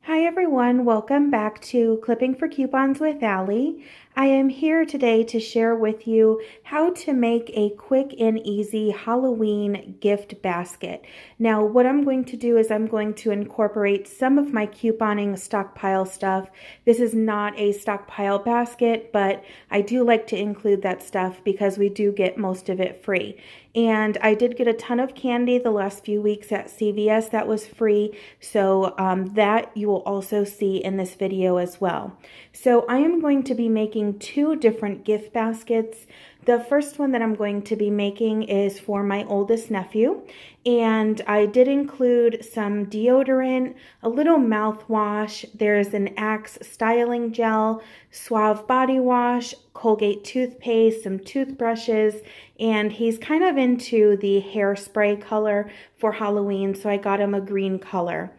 Hi everyone, welcome back to Clipping for Coupons with Allie. I am here today to share with you how to make a quick and easy Halloween gift basket. Now what I'm going to do is I'm going to incorporate some of my couponing stockpile stuff. This is not a stockpile basket, but I do like to include that stuff because we do get most of it free. And I did get a ton of candy the last few weeks at CVS that was free, so that you will also see in this video as well. So I am going to be making two different gift baskets. The first one that I'm going to be making is for my oldest nephew, and I did include some deodorant, a little mouthwash, there's an Axe styling gel, Suave body wash, Colgate toothpaste, some toothbrushes, and he's kind of into the hairspray color for Halloween, so I got him a green color.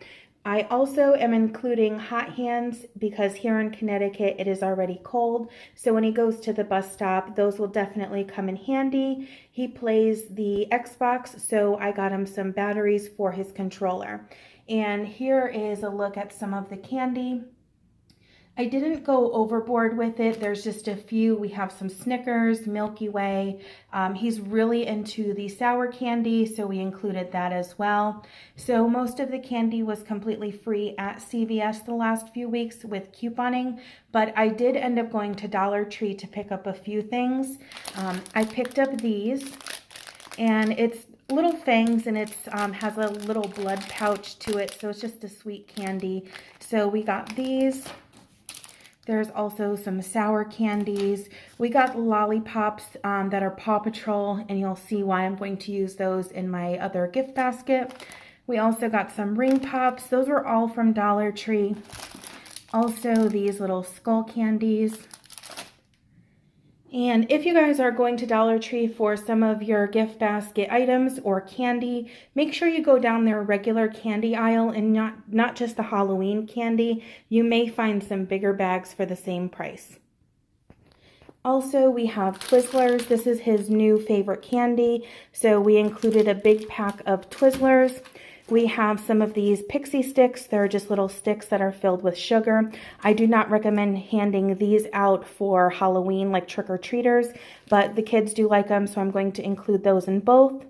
I also am including hot hands because here in Connecticut it is already cold, so when he goes to the bus stop, those will definitely come in handy. He plays the Xbox, so I got him some batteries for his controller. And here is a look at some of the candy. I didn't go overboard with it. There's just a few. We have some Snickers, Milky Way. He's really into the sour candy, so we included that as well. So most of the candy was completely free at CVS the last few weeks with couponing, but I did end up going to Dollar Tree to pick up a few things. I picked up these, and it's little fangs, and it has a little blood pouch to it, so it's just a sweet candy. So we got these. There's also some sour candies. We got lollipops that are Paw Patrol, and you'll see why I'm going to use those in my other gift basket. We also got some ring pops. Those were all from Dollar Tree. Also these little skull candies. And if you guys are going to Dollar Tree for some of your gift basket items or candy, make sure you go down their regular candy aisle and not just the Halloween candy. You may find some bigger bags for the same price. Also, we have Twizzlers. This is his new favorite candy, so we included a big pack of Twizzlers. We have some of these pixie sticks. They're just little sticks that are filled with sugar. I do not recommend handing these out for Halloween like trick-or-treaters, but the kids do like them, so I'm going to include those in both.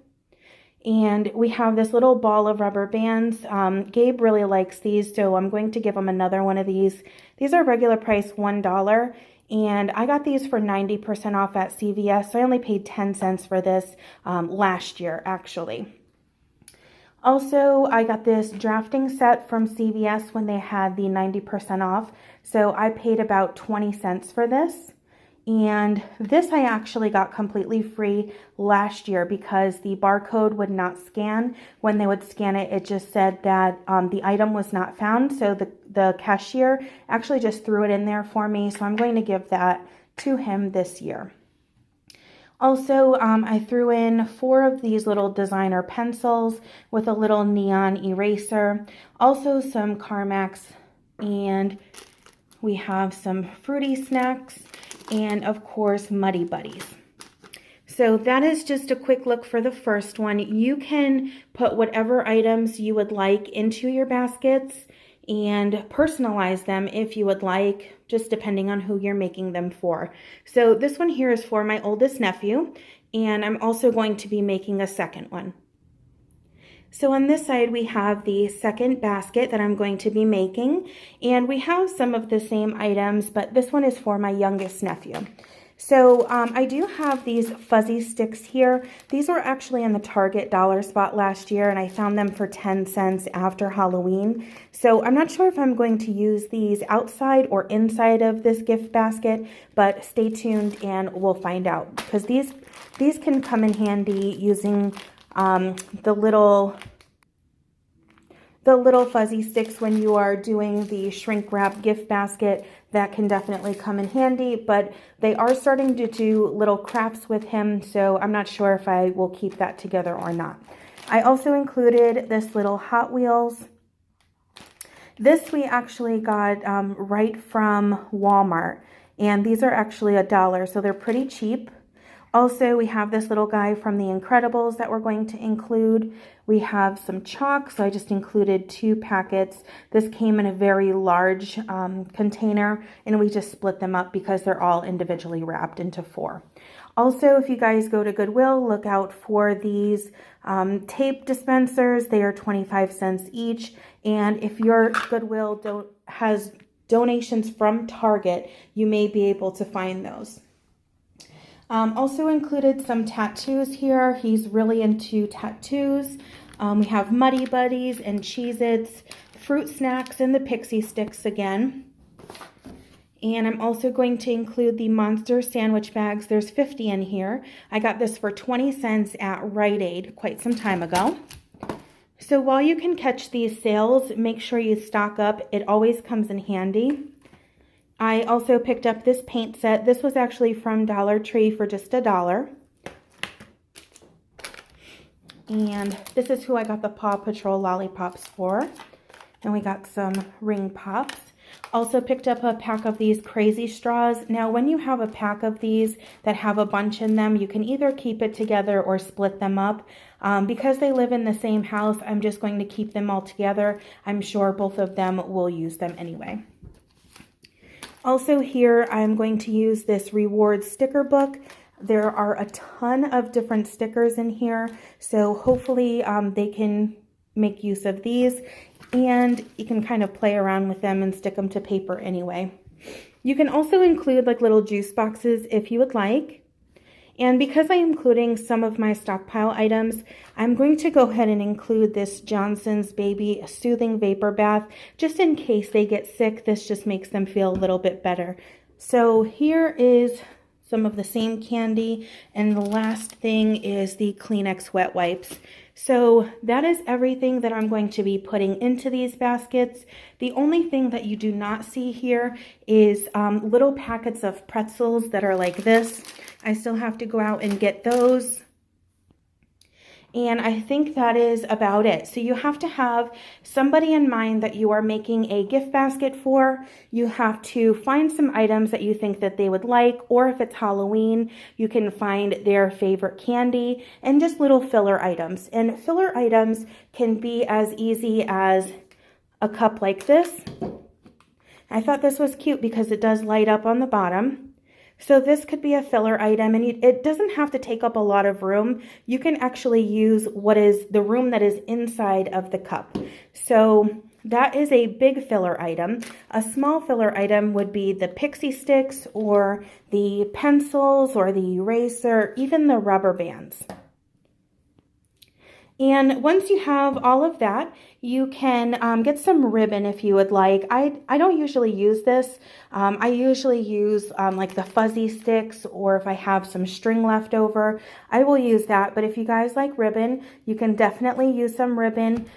And we have this little ball of rubber bands. Gabe really likes these, so I'm going to give him another one of these. These are regular price $1, and I got these for 90% off at CVS, so I only paid 10 cents for this last year, actually. Also, I got this drafting set from CVS when they had the 90% off, so I paid about 20 cents for this. And this I actually got completely free last year because the barcode would not scan. When they would scan it, it just said that the item was not found, so the cashier actually just threw it in there for me, so I'm going to give that to him this year. Also, I threw in 4 of these little designer pencils with a little neon eraser. Also some Carmex, and we have some fruity snacks, and of course Muddy Buddies. So that is just a quick look for the first one. You can put whatever items you would like into your baskets and personalize them if you would like, just depending on who you're making them for. So this one here is for my oldest nephew, and I'm also going to be making a second one. So on this side, we have the second basket that I'm going to be making, and we have some of the same items, but this one is for my youngest nephew. So I do have these fuzzy sticks here. These were actually in the Target dollar spot last year, and I found them for 10 cents after Halloween. So I'm not sure if I'm going to use these outside or inside of this gift basket, but stay tuned and we'll find out, because these can come in handy using the little fuzzy sticks when you are doing the shrink wrap gift basket. That can definitely come in handy, but they are starting to do little crafts with him, so I'm not sure if I will keep that together or not. I also included this little Hot Wheels. This we actually got right from Walmart, and these are actually $1, so they're pretty cheap. Also, we have this little guy from The Incredibles that we're going to include. We have some chalk, so I just included 2 packets. This came in a very large container, and we just split them up because they're all individually wrapped into 4. Also, if you guys go to Goodwill, look out for these tape dispensers. They are 25 cents each. And if your Goodwill has donations from Target, you may be able to find those. Also included some tattoos here. He's really into tattoos. We have Muddy Buddies and Cheez-Its, fruit snacks, and the Pixie Sticks again. And I'm also going to include the Monster sandwich bags. There's 50 in here. I got this for 20 cents at Rite Aid quite some time ago. So while you can catch these sales, make sure you stock up. It always comes in handy. I also picked up this paint set. This was actually from Dollar Tree for just $1. And this is who I got the Paw Patrol lollipops for. And we got some ring pops. Also picked up a pack of these crazy straws. Now, when you have a pack of these that have a bunch in them, you can either keep it together or split them up. Because they live in the same house, I'm just going to keep them all together. I'm sure both of them will use them anyway. Also here, I'm going to use this rewards sticker book. There are a ton of different stickers in here, so hopefully they can make use of these, and you can kind of play around with them and stick them to paper anyway. You can also include like little juice boxes if you would like. And because I'm including some of my stockpile items, I'm going to go ahead and include this Johnson's Baby Soothing Vapor Bath. Just in case they get sick, this just makes them feel a little bit better. So here is some of the same candy. And the last thing is the Kleenex wet wipes. So that is everything that I'm going to be putting into these baskets. The only thing that you do not see here is little packets of pretzels that are like this. I still have to go out and get those. And I think that is about it. So you have to have somebody in mind that you are making a gift basket for. You have to find some items that you think that they would like, or if it's Halloween, you can find their favorite candy and just little filler items. And filler items can be as easy as a cup like this. I thought this was cute because it does light up on the bottom. So this could be a filler item, and it doesn't have to take up a lot of room. You can actually use what is the room that is inside of the cup. So that is a big filler item. A small filler item would be the Pixie Sticks or the pencils or the eraser, even the rubber bands. And once you have all of that, you can get some ribbon if you would like. I don't usually use this. I usually use like the fuzzy sticks, or if I have some string left over, I will use that. But if you guys like ribbon, you can definitely use some ribbon.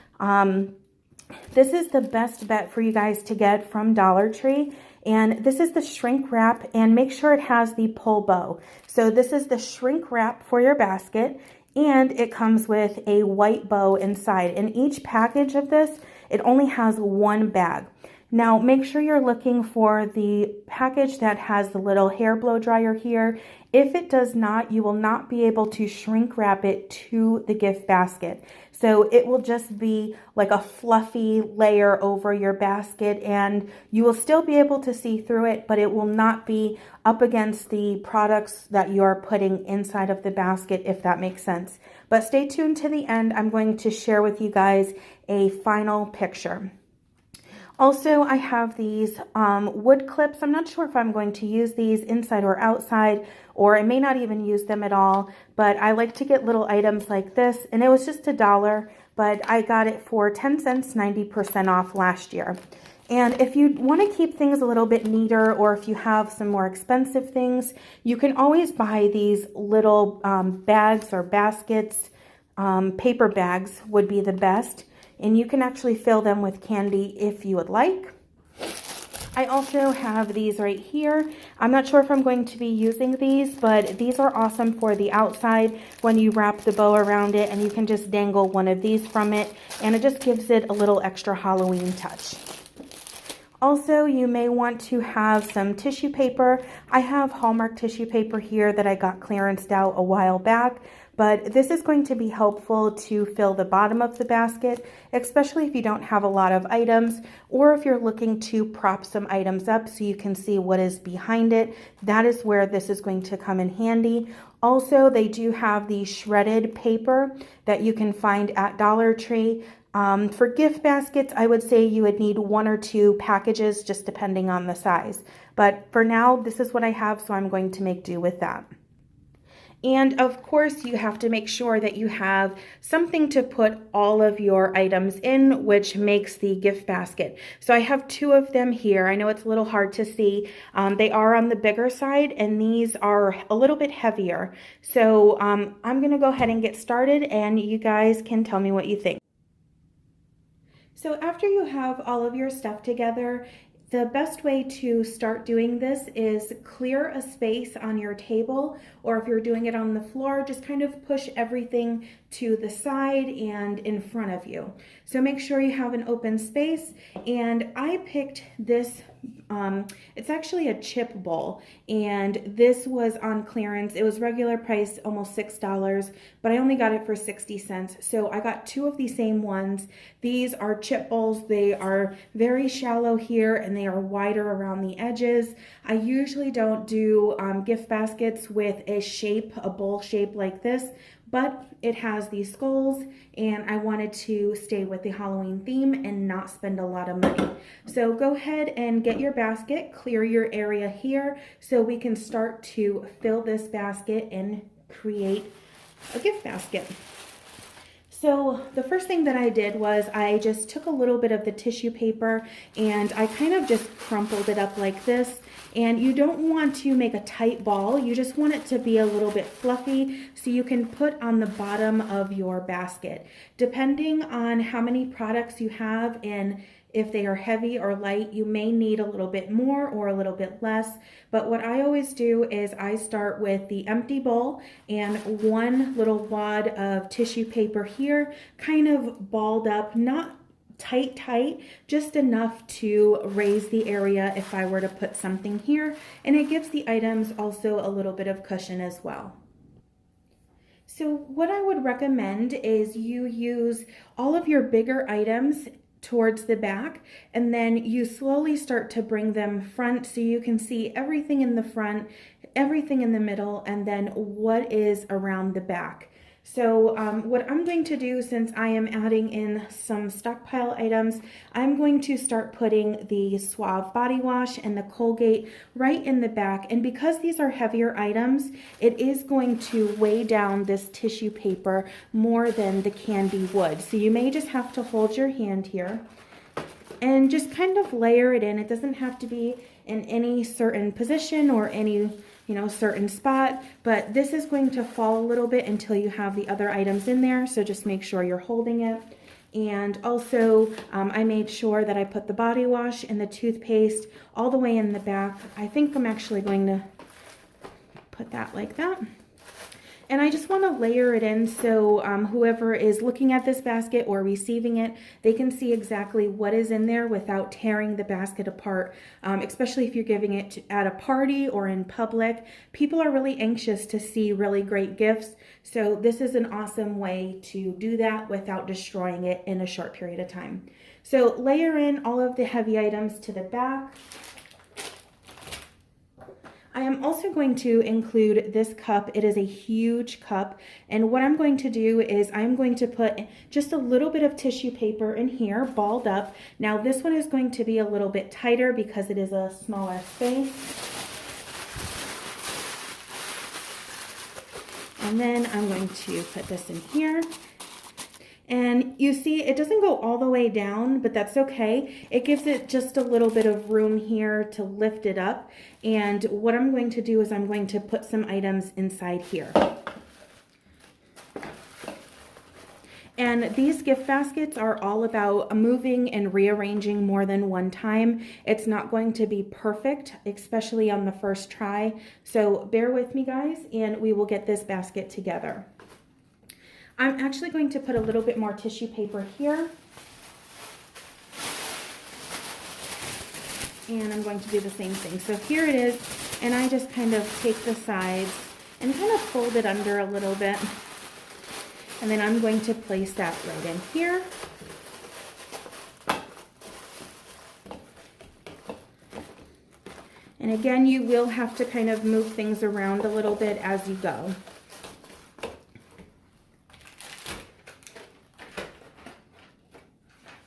This is the best bet for you guys to get from Dollar Tree. And this is the shrink wrap, and make sure it has the pull bow. So this is the shrink wrap for your basket. And it comes with a white bow inside. In each package of this, it only has one bag. Now, make sure you're looking for the package that has the little hair blow dryer here. If it does not, you will not be able to shrink wrap it to the gift basket. So it will just be like a fluffy layer over your basket, and you will still be able to see through it, but it will not be up against the products that you're putting inside of the basket, if that makes sense. But stay tuned to the end. I'm going to share with you guys a final picture. Also, I have these wood clips. I'm not sure if I'm going to use these inside or outside, or I may not even use them at all, but I like to get little items like this, and it was just $1, but I got it for 10 cents, 90% off last year. And if you want to keep things a little bit neater, or if you have some more expensive things, you can always buy these little bags or baskets. Paper bags would be the best. And you can actually fill them with candy if you would like. I also have these right here. I'm not sure if I'm going to be using these, but these are awesome for the outside when you wrap the bow around it, and you can just dangle one of these from it, and it just gives it a little extra Halloween touch. Also, you may want to have some tissue paper. I have Hallmark tissue paper here that I got clearanced out a while back, but this is going to be helpful to fill the bottom of the basket, especially if you don't have a lot of items, or if you're looking to prop some items up so you can see what is behind it. That is where this is going to come in handy. Also, they do have the shredded paper that you can find at Dollar Tree. For gift baskets, I would say you would need 1 or 2 packages, just depending on the size. But for now, this is what I have, so I'm going to make do with that. And of course, you have to make sure that you have something to put all of your items in, which makes the gift basket. So I have 2 of them here. I know it's a little hard to see. They are on the bigger side, and these are a little bit heavier. So I'm going to go ahead and get started, and you guys can tell me what you think. So after you have all of your stuff together, the best way to start doing this is clear a space on your table, or if you're doing it on the floor, just kind of push everything to the side and in front of you. So make sure you have an open space, and I picked this, it's actually a chip bowl, and this was on clearance. It was regular price, almost $6, but I only got it for 60 cents. So I got 2 of the same ones. These are chip bowls. They are very shallow here, and they are wider around the edges. I usually don't do gift baskets with a bowl shape like this, but it has these skulls, and I wanted to stay with the Halloween theme and not spend a lot of money. So go ahead and get your basket, clear your area here so we can start to fill this basket and create a gift basket. So the first thing that I did was I just took a little bit of the tissue paper and I kind of just crumpled it up like this. And you don't want to make a tight ball. You just want it to be a little bit fluffy so you can put on the bottom of your basket. Depending on how many products you have and if they are heavy or light, you may need a little bit more or a little bit less. But what I always do is I start with the empty bowl and 1 little wad of tissue paper here, kind of balled up, not tight, just enough to raise the area if I were to put something here. And it gives the items also a little bit of cushion as well. So what I would recommend is you use all of your bigger items towards the back, and then you slowly start to bring them front so you can see everything in the front, everything in the middle, and then what is around the back. So what I'm going to do, since I am adding in some stockpile items, I'm going to start putting the Suave body wash and the Colgate right in the back. And because these are heavier items, it is going to weigh down this tissue paper more than the candy would. So you may just have to hold your hand here and just kind of layer it in. It doesn't have to be in any certain position or any certain spot, but this is going to fall a little bit until you have the other items in there, so just make sure you're holding it. And also, I made sure that I put the body wash and the toothpaste all the way in the back. I think I'm actually going to put that like that. And I just want to layer it in so whoever is looking at this basket or receiving it, they can see exactly what is in there without tearing the basket apart, especially if you're giving it at a party or in public. People are really anxious to see really great gifts, so this is an awesome way to do that without destroying it in a short period of time. So layer in all of the heavy items to the back. I am also going to include this cup. It is a huge cup, and what I'm going to do is I'm going to put just a little bit of tissue paper in here, balled up. Now this one is going to be a little bit tighter because it is a smaller space. And then I'm going to put this in here. And you see, it doesn't go all the way down, but that's okay. It gives it just a little bit of room here to lift it up. And what I'm going to do is I'm going to put some items inside here. And these gift baskets are all about moving and rearranging more than one time. It's not going to be perfect, especially on the first try. So bear with me, guys, and we will get this basket together. I'm actually going to put a little bit more tissue paper here. And I'm going to do the same thing. So here it is, and I just kind of take the sides and kind of fold it under a little bit. And then I'm going to place that right in here. And again, you will have to kind of move things around a little bit as you go.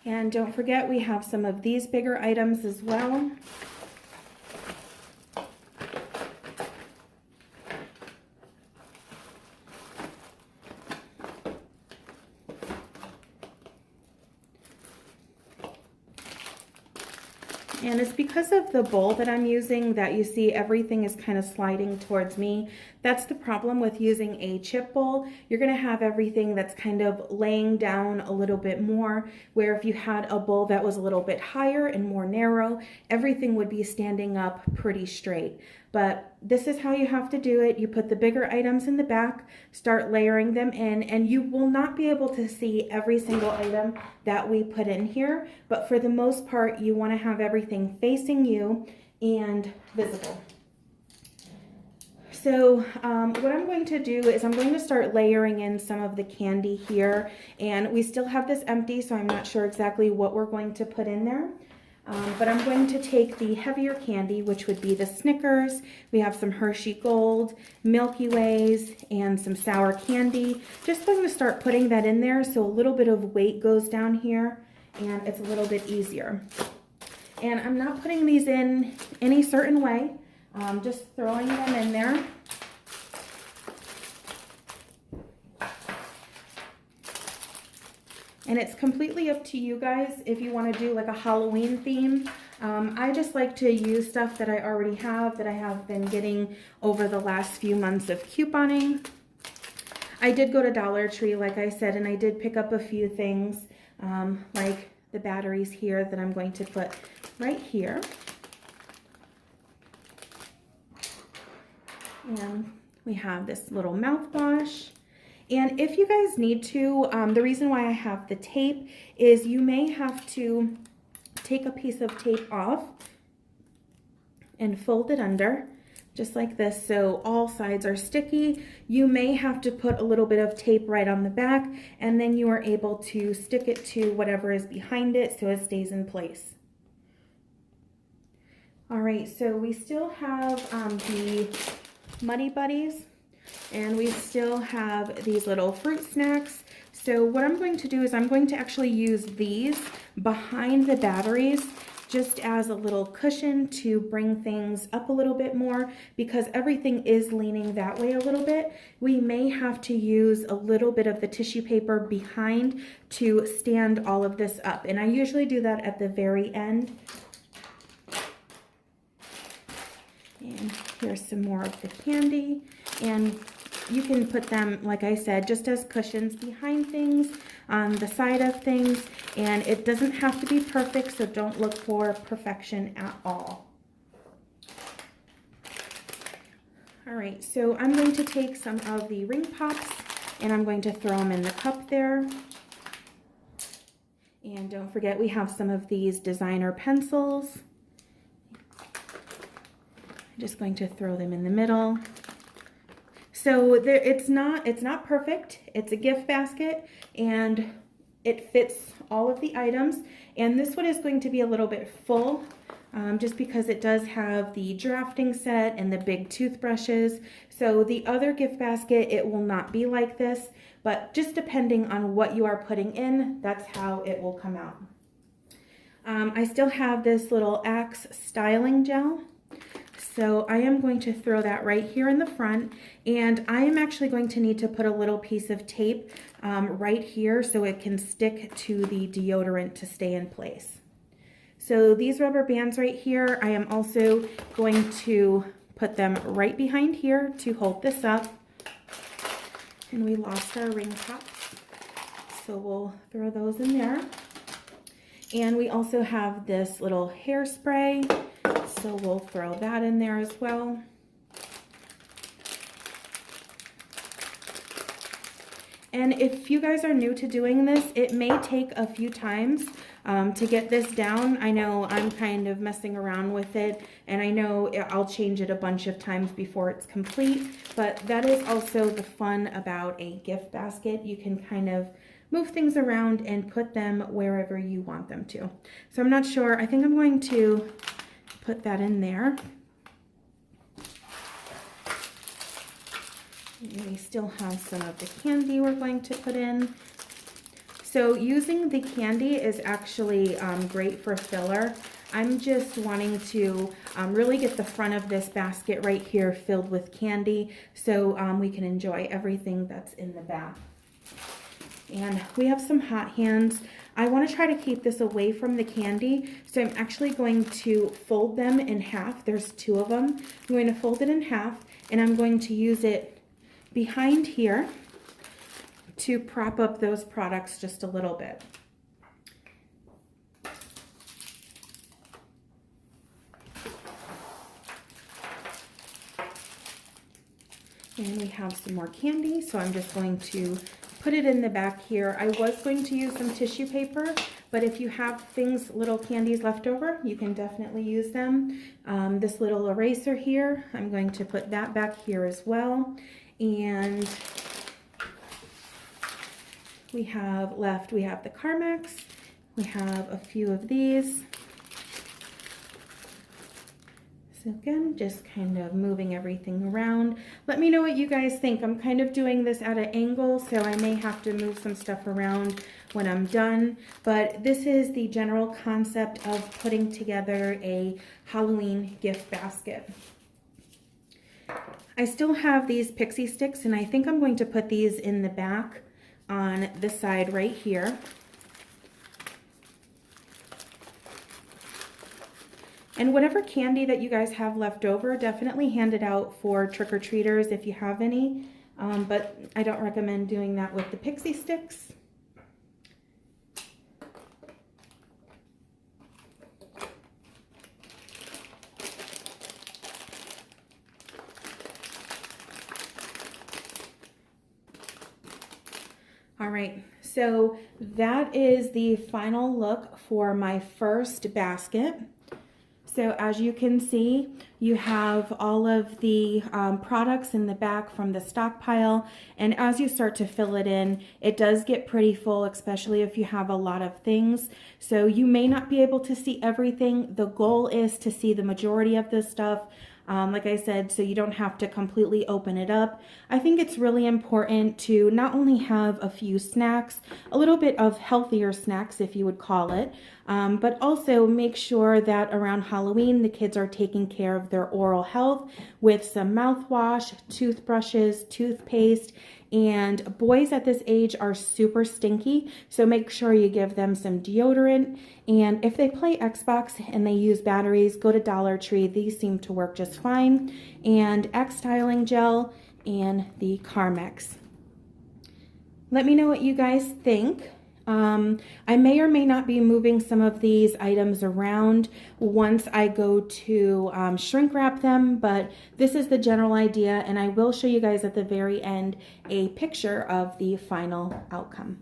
And don't forget, we have some of these bigger items as well. And it's because of the bowl that I'm using that you see everything is kind of sliding towards me. That's the problem with using a chip bowl. You're going to have everything that's kind of laying down a little bit more, where if you had a bowl that was a little bit higher and more narrow, everything would be standing up pretty straight. But this is how you have to do it. You put the bigger items in the back, start layering them in, and you will not be able to see every single item that we put in here. But for the most part, you want to have everything facing you and visible. So what I'm going to do is I'm going to start layering in some of the candy here. And we still have this empty, so I'm not sure exactly what we're going to put in there. But I'm going to take the heavier candy, which would be the Snickers. We have some Hershey Gold, Milky Ways, and some sour candy. Just going to start putting that in there so a little bit of weight goes down here and it's a little bit easier. And I'm not putting these in any certain way, just throwing them in there. And it's completely up to you guys if you want to do like a Halloween theme. I just like to use stuff that I already have, that I have been getting over the last few months of couponing. I did go to Dollar Tree, like I said, and I did pick up a few things, like the batteries here that I'm going to put right here. And we have this little mouthwash. And if you guys need to, the reason why I have the tape is you may have to take a piece of tape off and fold it under, just like this, so all sides are sticky. You may have to put a little bit of tape right on the back, and then you are able to stick it to whatever is behind it so it stays in place. All right, so we still have the Muddy Buddies. And we still have these little fruit snacks. So what I'm going to do is I'm going to actually use these behind the batteries just as a little cushion to bring things up a little bit more, because everything is leaning that way a little bit. We may have to use a little bit of the tissue paper behind to stand all of this up. And I usually do that at the very end. And here's some more of the candy. And you can put them, like I said, just as cushions behind things, on the side of things. And it doesn't have to be perfect, so don't look for perfection at all. All right, so I'm going to take some of the ring pops and I'm going to throw them in the cup there. And don't forget, we have some of these designer pencils. I'm just going to throw them in the middle. So there, it's not perfect. It's a gift basket and it fits all of the items. And this one is going to be a little bit full, just because it does have the drafting set and the big toothbrushes. So the other gift basket, it will not be like this, but just depending on what you are putting in, that's how it will come out. I still have this little Axe styling gel. So I am going to throw that right here in the front, and I am actually going to need to put a little piece of tape right here so it can stick to the deodorant to stay in place. So these rubber bands right here, I am also going to put them right behind here to hold this up. And we lost our ring pops, so we'll throw those in there. And we also have this little hairspray. So we'll throw that in there as well. And if you guys are new to doing this, it may take a few times To get this down, I know I'm kind of messing around with it, and I know I'll change it a bunch of times before it's complete, but that is also the fun about a gift basket. You can kind of move things around and put them wherever you want them to. So I'm not sure. I think I'm going to put that in there. And we still have some of the candy we're going to put in. So using the candy is actually great for filler. I'm just wanting to really get the front of this basket right here filled with candy so we can enjoy everything that's in the back. And we have some hot hands. I want to try to keep this away from the candy, so I'm actually going to fold them in half. There's 2 of them. I'm going to fold it in half, and I'm going to use it behind here to prop up those products just a little bit. And we have some more candy, so I'm just going to put it in the back here. I was going to use some tissue paper, but if you have things, little candies left over, you can definitely use them. This little eraser here, I'm going to put that back here as well. And we have the Carmex. We have a few of these. So again, just kind of moving everything around. Let me know what you guys think. I'm kind of doing this at an angle, so I may have to move some stuff around when I'm done. But this is the general concept of putting together a Halloween gift basket. I still have these pixie sticks, and I think I'm going to put these in the back on the side right here. And whatever candy that you guys have left over, definitely hand it out for trick-or-treaters if you have any. But I don't recommend doing that with the pixie sticks. All right, so that is the final look for my first basket. So as you can see, you have all of the products in the back from the stockpile, and as you start to fill it in, it does get pretty full, especially if you have a lot of things. So you may not be able to see everything. The goal is to see the majority of this stuff. Like I said, so you don't have to completely open it up. I think it's really important to not only have a few snacks, a little bit of healthier snacks if you would call it, but also make sure that around Halloween the kids are taking care of their oral health with some mouthwash, toothbrushes, toothpaste, and boys at this age are super stinky, so make sure you give them some deodorant. And if they play Xbox and they use batteries, go to Dollar Tree. These seem to work just fine. And X styling gel and the Carmex. Let me know what you guys think. I may or may not be moving some of these items around once I go to shrink wrap them, but this is the general idea, and I will show you guys at the very end a picture of the final outcome.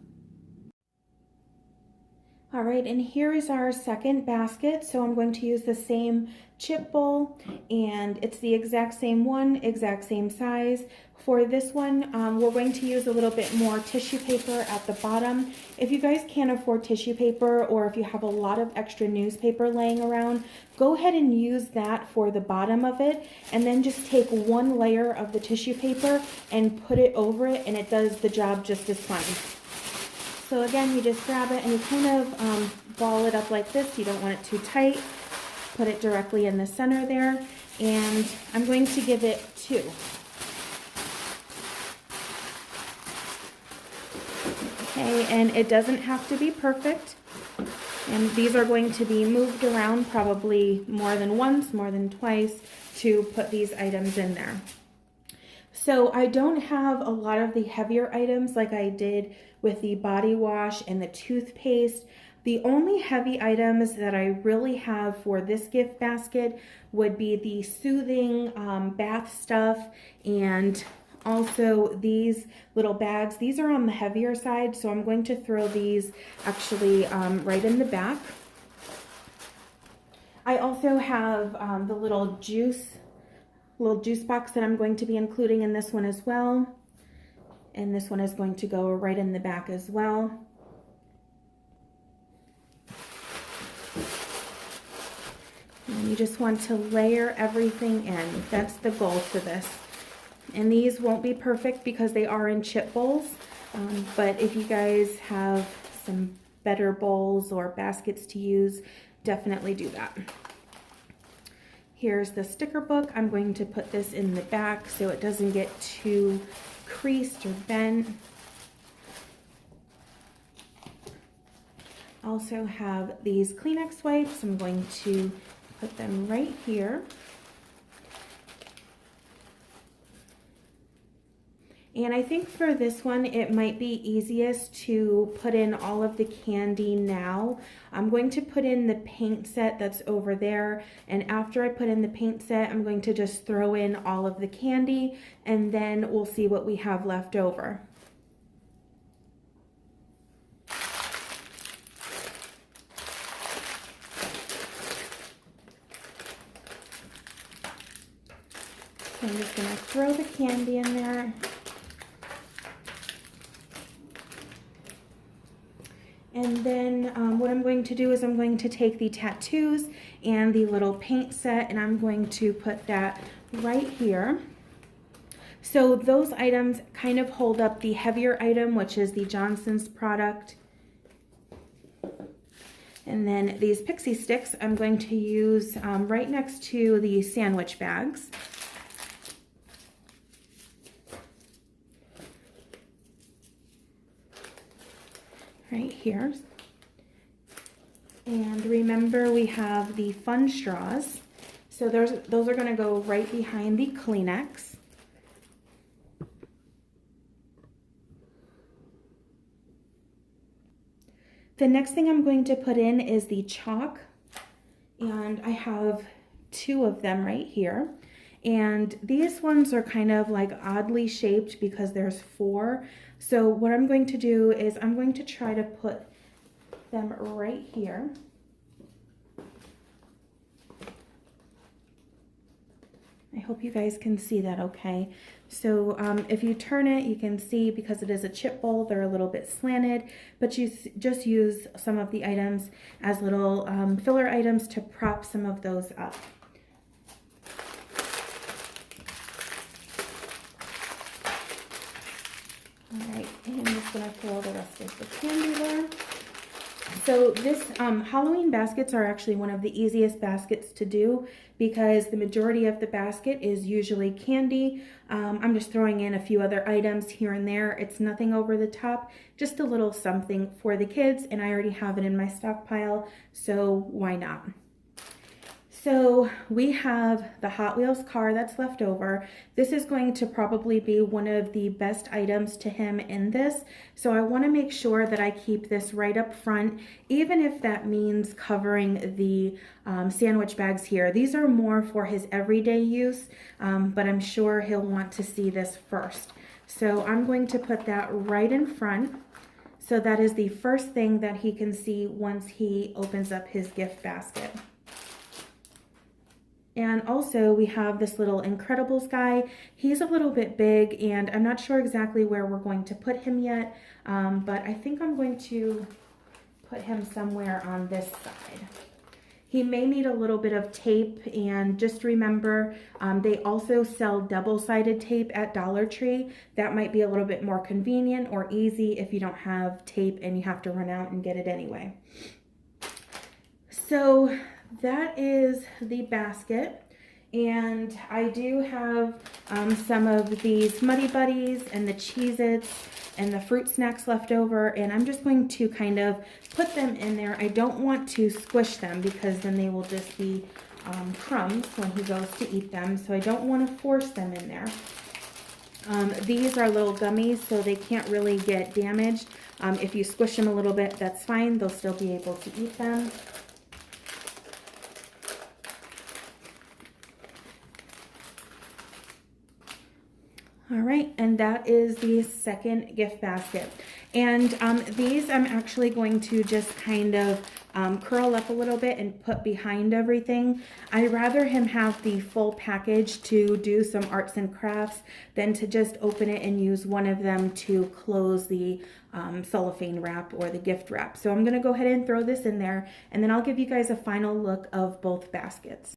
All right, and here is our second basket. So I'm going to use the same chip bowl, and it's the exact same one, exact same size. For this one, we're going to use a little bit more tissue paper at the bottom. If you guys can't afford tissue paper, or if you have a lot of extra newspaper laying around, go ahead and use that for the bottom of it, and then just take one layer of the tissue paper and put it over it, and it does the job just as fine. So again, you just grab it and you kind of ball it up like this. You don't want it too tight. Put it directly in the center there, and I'm going to give it 2. Okay, and it doesn't have to be perfect. And these are going to be moved around probably more than once, more than twice to put these items in there. So I don't have a lot of the heavier items like I did with the body wash and the toothpaste. The only heavy items that I really have for this gift basket would be the soothing bath stuff and Also, these little bags, these are on the heavier side, so I'm going to throw these actually right in the back. I also have the little juice box that I'm going to be including in this one as well. And this one is going to go right in the back as well. And you just want to layer everything in. That's the goal for this. And these won't be perfect because they are in chip bowls. But if you guys have some better bowls or baskets to use, definitely do that. Here's the sticker book. I'm going to put this in the back so it doesn't get too creased or bent. Also have these Kleenex wipes. I'm going to put them right here. And I think for this one, it might be easiest to put in all of the candy now. I'm going to put in the paint set that's over there. And after I put in the paint set, I'm going to just throw in all of the candy and then we'll see what we have left over. So I'm just gonna throw the candy in there. And then what I'm going to do is I'm going to take the tattoos and the little paint set and I'm going to put that right here. So those items kind of hold up the heavier item, which is the Johnson's product. And then these pixie sticks I'm going to use right next to the sandwich bags. Right here. And remember we have the fun straws. So those are going to go right behind the Kleenex. The next thing I'm going to put in is the chalk. And I have 2 of them right here. And these ones are kind of like oddly shaped because there's 4. So what I'm going to do is I'm going to try to put them right here. I hope you guys can see that okay. So if you turn it, you can see because it is a chip bowl, they're a little bit slanted, but you just use some of the items as little filler items to prop some of those up. Alright, and I'm just going to throw the rest of the candy there. So this Halloween baskets are actually one of the easiest baskets to do because the majority of the basket is usually candy. I'm just throwing in a few other items here and there. It's nothing over the top, just a little something for the kids, and I already have it in my stockpile, so why not? So we have the Hot Wheels car that's left over. This is going to probably be one of the best items to him in this. So I want to make sure that I keep this right up front, even if that means covering the sandwich bags here. These are more for his everyday use, but I'm sure he'll want to see this first. So I'm going to put that right in front. So that is the first thing that he can see once he opens up his gift basket. And also we have this little Incredibles guy. He's a little bit big and I'm not sure exactly where we're going to put him yet, but I think I'm going to put him somewhere on this side. He may need a little bit of tape, and just remember they also sell double-sided tape at Dollar Tree. That might be a little bit more convenient or easy if you don't have tape and you have to run out and get it anyway. So that is the basket, and I do have some of these Muddy Buddies and the Cheez-Its and the fruit snacks left over, and I'm just going to kind of put them in there. I don't want to squish them because then they will just be crumbs when he goes to eat them, so I don't want to force them in there. These are little gummies, so they can't really get damaged. If you squish them a little bit, that's fine. They'll still be able to eat them. All right, and that is the second gift basket. And these I'm actually going to just kind of curl up a little bit and put behind everything. I'd rather him have the full package to do some arts and crafts than to just open it and use one of them to close the cellophane wrap or the gift wrap. So I'm gonna go ahead and throw this in there, and then I'll give you guys a final look of both baskets.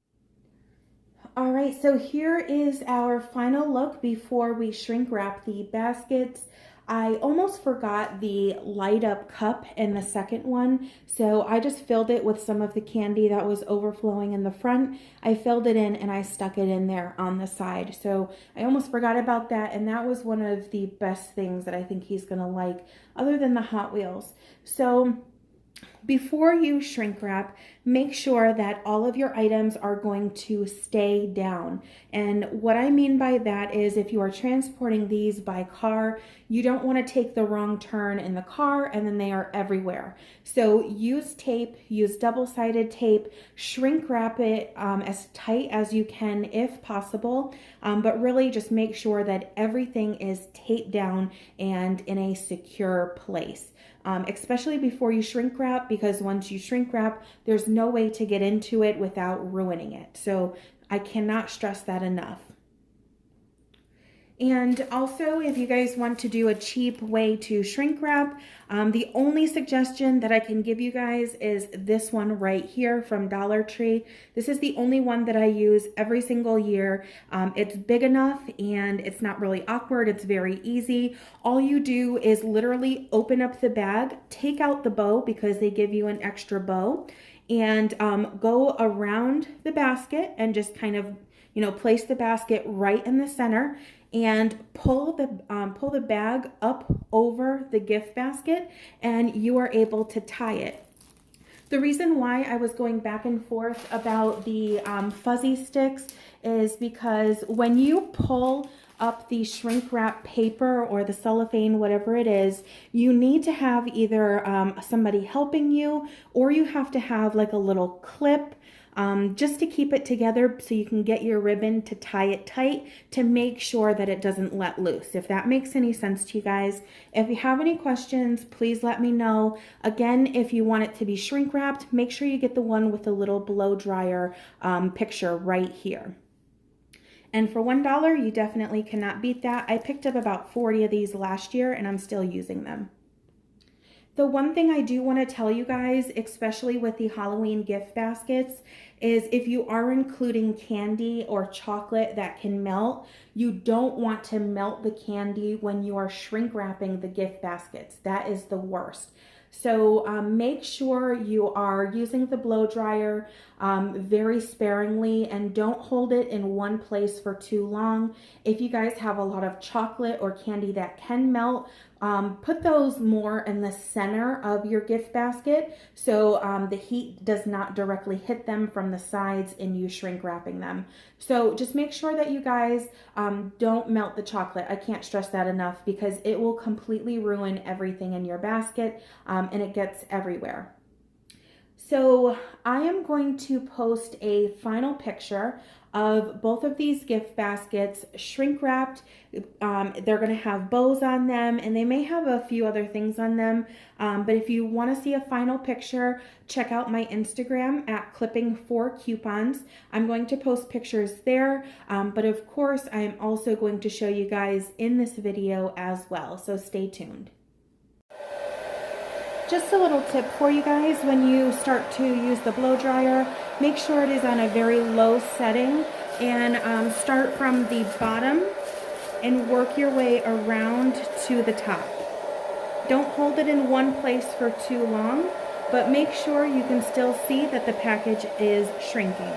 All right, so here is our final look before we shrink wrap the baskets. I almost forgot the light up cup in the second one, so I just filled it with some of the candy that was overflowing in the front. I filled it in and I stuck it in there on the side. So I almost forgot about that, and that was one of the best things that I think he's gonna like, other than the Hot Wheels. So before you shrink wrap, make sure that all of your items are going to stay down. And what I mean by that is if you are transporting these by car, you don't want to take the wrong turn in the car and then they are everywhere. So use tape, use double-sided tape, shrink wrap it as tight as you can if possible, but really just make sure that everything is taped down and in a secure place. Especially before you shrink wrap, because once you shrink wrap, there's no way to get into it without ruining it. So I cannot stress that enough. And also, if you guys want to do a cheap way to shrink wrap, the only suggestion that I can give you guys is this one right here from Dollar Tree. This is the only one that I use every single year. It's big enough and it's not really awkward. It's very easy. All you do is literally open up the bag, take out the bow because they give you an extra bow, and go around the basket and just kind of, place the basket right in the center and pull the bag up over the gift basket, and you are able to tie it. The reason why I was going back and forth about the fuzzy sticks is because when you pull up the shrink wrap paper or the cellophane, whatever it is, you need to have either somebody helping you, or you have to have like a little clip just to keep it together so you can get your ribbon to tie it tight to make sure that it doesn't let loose. If that makes any sense to you guys. If you have any questions, please let me know. Again, if you want it to be shrink wrapped, make sure you get the one with the little blow dryer picture right here. And for $1, you definitely cannot beat that. I picked up about 40 of these last year and I'm still using them. The one thing I do want to tell you guys, especially with the Halloween gift baskets, is if you are including candy or chocolate that can melt, you don't want to melt the candy when you are shrink wrapping the gift baskets. That is the worst. So make sure you are using the blow dryer very sparingly, and don't hold it in one place for too long. If you guys have a lot of chocolate or candy that can melt, put those more in the center of your gift basket so the heat does not directly hit them from the sides in you shrink wrapping them. So just make sure that you guys don't melt the chocolate. I can't stress that enough because it will completely ruin everything in your basket and it gets everywhere. So I am going to post a final picture of both of these gift baskets shrink wrapped. They're going to have bows on them and they may have a few other things on them. But if you want to see a final picture, check out my Instagram at clipping4coupons. I'm going to post pictures there. But of course, I am also going to show you guys in this video as well. So stay tuned. Just a little tip for you guys, when you start to use the blow dryer, make sure it is on a very low setting and start from the bottom and work your way around to the top. Don't hold it in one place for too long, but make sure you can still see that the package is shrinking.